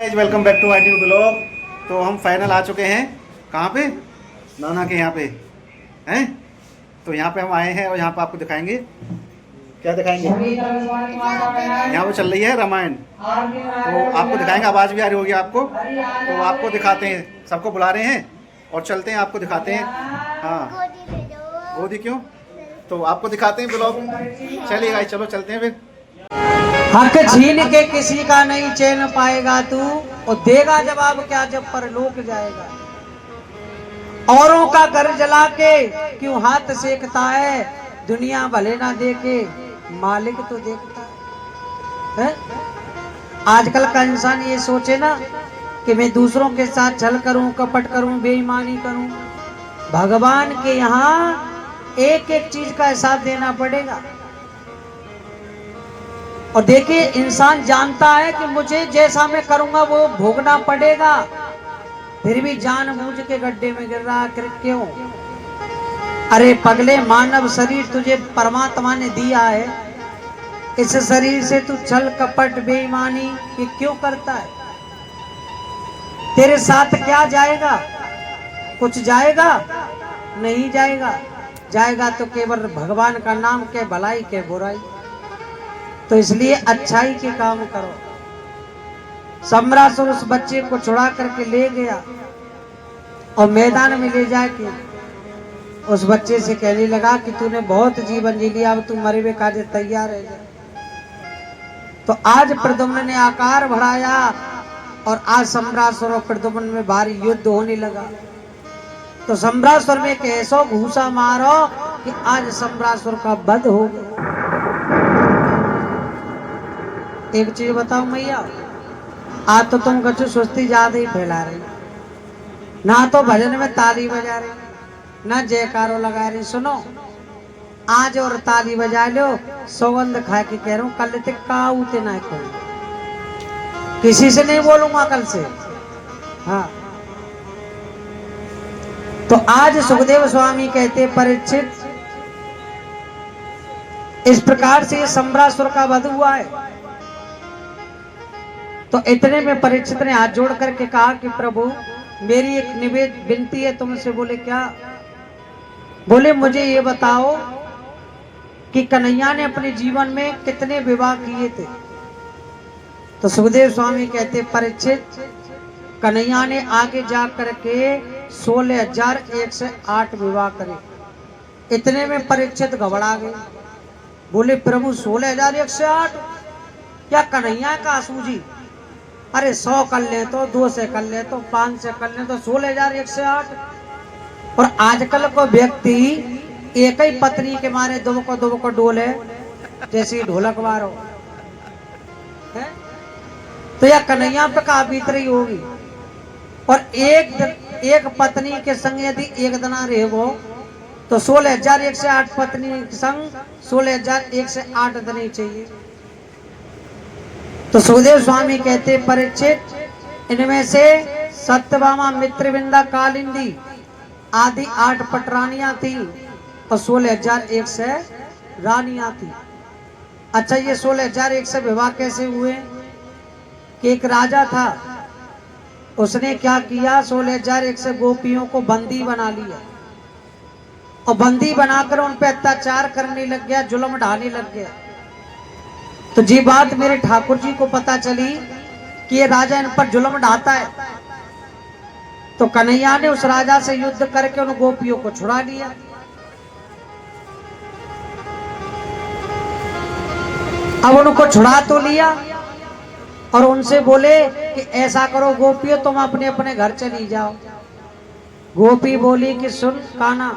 Welcome back to my new blog. तो हम final आ चुके हैं कहाँ पे, नाना के यहाँ पे हैं। तो यहाँ पे हम आए हैं और यहाँ पे आपको दिखाएंगे, क्या दिखाएंगे, यहाँ पे चल रही है रामायण। तो आपको दिखाएंगे, आवाज़ भी आ रही होगी आपको, तो आपको दिखाते हैं, सबको बुला रहे हैं और चलते हैं, आपको दिखाते हैं। हाँ गोदी क्यों, तो आपको दिखाते हैं ब्लॉग। चलिए गाइस, चलो चलते हैं फिर। हक छीन के किसी का नहीं चैन पाएगा तू, और देगा जवाब क्या जब परलोक जाएगा। औरों का घर जला के क्यों हाथ सेकता है, दुनिया भले ना देखे मालिक तो देखता है। आजकल का इंसान ये सोचे ना कि मैं दूसरों के साथ छल करूं, कपट करूं, बेईमानी करूं। भगवान के यहाँ एक एक चीज का हिसाब देना पड़ेगा। और देखिए, इंसान जानता है कि मुझे जैसा मैं करूंगा वो भोगना पड़ेगा, फिर भी जानबूझ के गड्ढे में गिर रहा। क्यों? अरे पगले, मानव शरीर तुझे परमात्मा ने दिया है, इस शरीर से तू छल कपट बेईमानी ये क्यों करता है? तेरे साथ क्या जाएगा? कुछ जाएगा? नहीं जाएगा। जाएगा तो केवल भगवान का नाम के, भलाई के बुराई। तो इसलिए अच्छाई के काम करो। सम्रासुर उस बच्चे को छुड़ा करके ले गया और मैदान में ले जाके उस बच्चे से कहने लगा कि तूने बहुत जीवन जी लिया, अब तू मरे हुए काजे तैयार है जा। तो आज प्रद्युम्न ने आकार बढ़ाया और आज सम्रासुर और प्रद्युम्न में भारी युद्ध होने लगा। तो सम्रासुर में एक ऐसा घूसा मारो कि आज सम्रासुर का वध हो गया। एक चीज बताओ मैया, आज तो तुम कछु सुस्ती ज्यादा ही फैला रही, ना तो भजन में ताली बजा रही, ना जयकारो लगा रही। सुनो, आज और ताली बजा लो, सौगंध खा के कह रहा हूँ, कल तक काऊते ना कोई, किसी से नहीं बोलूंगा कल से। हाँ, तो आज सुखदेव स्वामी कहते, परीक्षित, इस प्रकार से सम्रासुर का वध हुआ है। तो इतने में परीक्षित ने हाथ जोड़ करके कहा कि प्रभु, मेरी एक निवेद विनती है तुमसे। बोले क्या? बोले मुझे ये बताओ कि कन्हैया ने अपने जीवन में कितने विवाह किए थे? तो सुखदेव स्वामी कहते, परीक्षित, कन्हैया ने आगे जा करके 16,108 विवाह करे। इतने में परीक्षित घबरा गए। बोले प्रभु 16,108 क्या कन्हैया का सूझी? अरे 100 कर ले तो, 2 से कर ले तो, 5 से कर ले तो 16,108। और आजकल को व्यक्ति एक ही पत्नी के मारे दो को डोले जैसी ढोलक वारो है। तो यह कन्हैया पे का बीत रही होगी। और एक पत्नी के संग यदि एक दना रहेगो तो 16,108 पत्नी के संग 16,108 दनी चाहिए। तो सुखदेव स्वामी कहते, परीक्षित, इनमें से सत्यभामा, मित्रविंदा, कालिंदी आदि 8 पटरानियां थी और 16,100 रानियां थी। अच्छा, ये 16,100 विवाह कैसे हुए? कि एक राजा था, उसने क्या किया, 16,100 गोपियों को बंदी बना लिया और बंदी बनाकर उन पे अत्याचार करने लग गया, जुल्म ढाने लग गया। तो जी बात मेरे ठाकुर जी को पता चली कि ये राजा इन पर जुल्म ढाता है। तो कन्हैया ने उस राजा से युद्ध करके उन गोपियों को छुड़ा लिया। अब उनको छुड़ा तो लिया और उनसे बोले कि ऐसा करो गोपियों, तुम अपने अपने घर चली जाओ। गोपी बोली कि सुन कान्हा,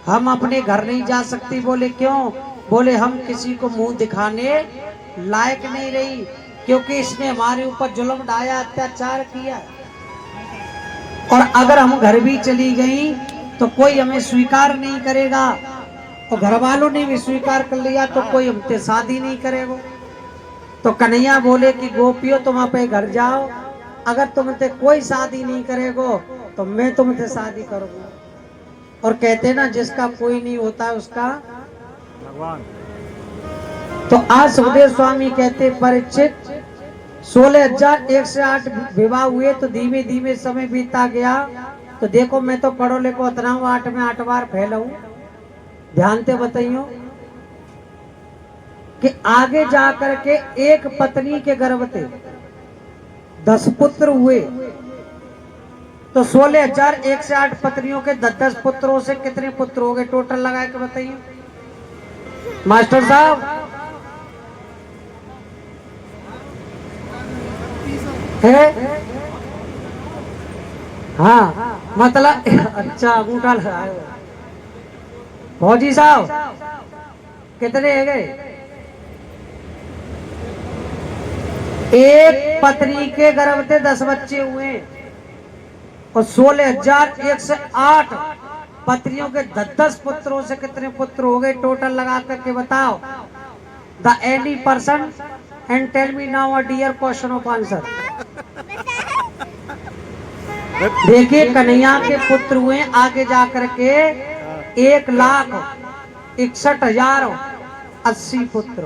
हम अपने घर नहीं जा सकती। बोले क्यों? बोले हम किसी को मुंह दिखाने लायक नहीं रही, क्योंकि इसने हमारे ऊपर जुल्म ढाया, अत्याचार किया। और अगर हम घर भी चली गई तो कोई हमें स्वीकार नहीं करेगा, और घर वालों ने भी स्वीकार कर लिया तो कोई हमसे शादी नहीं करेगा। तो कन्हैया बोले कि गोपियों, तुम अपने घर जाओ, अगर तुमसे कोई शादी नहीं करेगो तो मैं तुमसे शादी करूंगा। और कहते ना, जिसका कोई नहीं होता उसका भगवान। तो आज सुखदेव स्वामी कहते, परीक्षित, 16,108 विवाह हुए तो धीमे धीमे समय बीतता गया। तो देखो मैं तो पढ़ो लिखो उतना हूँ, 8 में 8 बार फैला हूँ। ध्यान से बताइयो कि आगे जाकर के एक पत्नी के गर्भ से 10 पुत्र हुए। तो 16,108 पत्नियों के 10 पुत्रों से कितने पुत्र हो गए टोटल लगा के बताइए मास्टर साहब। है हाँ मतलब अच्छा अंगूठा लगाए फौजी साहब कितने है गए? एक पत्नी के गर्भ से 10 बच्चे हुए और 16,108 पत्नियों के 10 पुत्रों से कितने पुत्र हो गए टोटल लगा करके बताओ। The any person and tell me now a dear question of answer. देखिए कन्हैया के पुत्र हुए आगे जाकर के 1,61,080 पुत्र।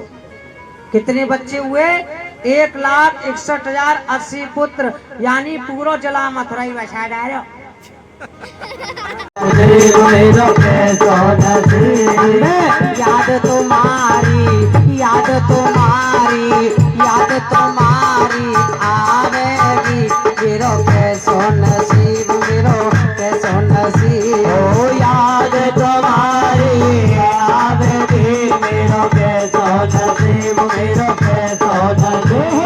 कितने बच्चे हुए? 1,61,080 पुत्र, यानी पूरा जिला मथुरा ही बसा डालो। याद तुम्हारी याद तुम्हारी याद तुम्हारी आवेगी मेरो कैसो नसीब मेरो कैसो नसीब। ओ याद तुम्हारी आवेगी मेरो कैसो नसीब मेरो कैसो नसीब।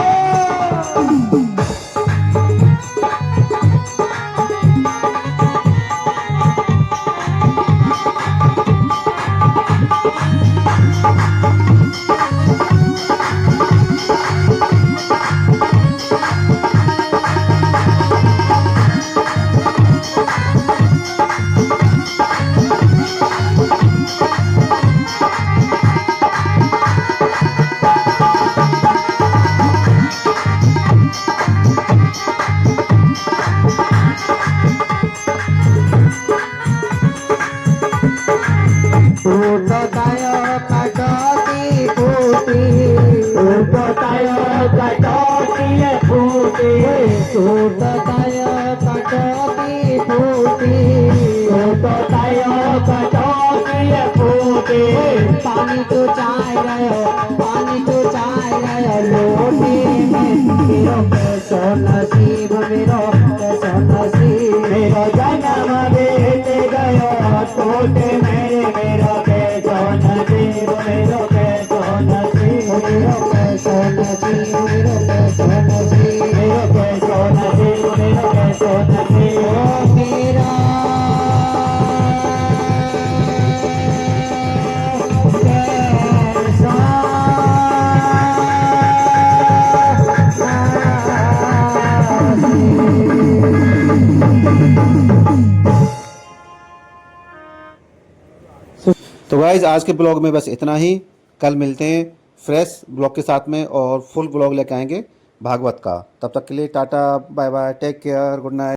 पानी तो चाय रहो पानी तो चाय रहो लोटे में मेरो कैसो नसीब मेरो कैसो नसीब। मेरो जन्म बेटे गयो टोटे मेरे मेरो कैसो नसीब मेरो कैसो नसीब मेरो कैसो नसीब मेरो कैसो नसीब मेरो कैसो नसीब मेरो कैसो नसीब। ओ मेरा तो गाइज आज के ब्लॉग में बस इतना ही। कल मिलते हैं फ्रेश ब्लॉग के साथ में और फुल ब्लॉग लेके आएंगे भागवत का। तब तक के लिए tata bye bye take care good night.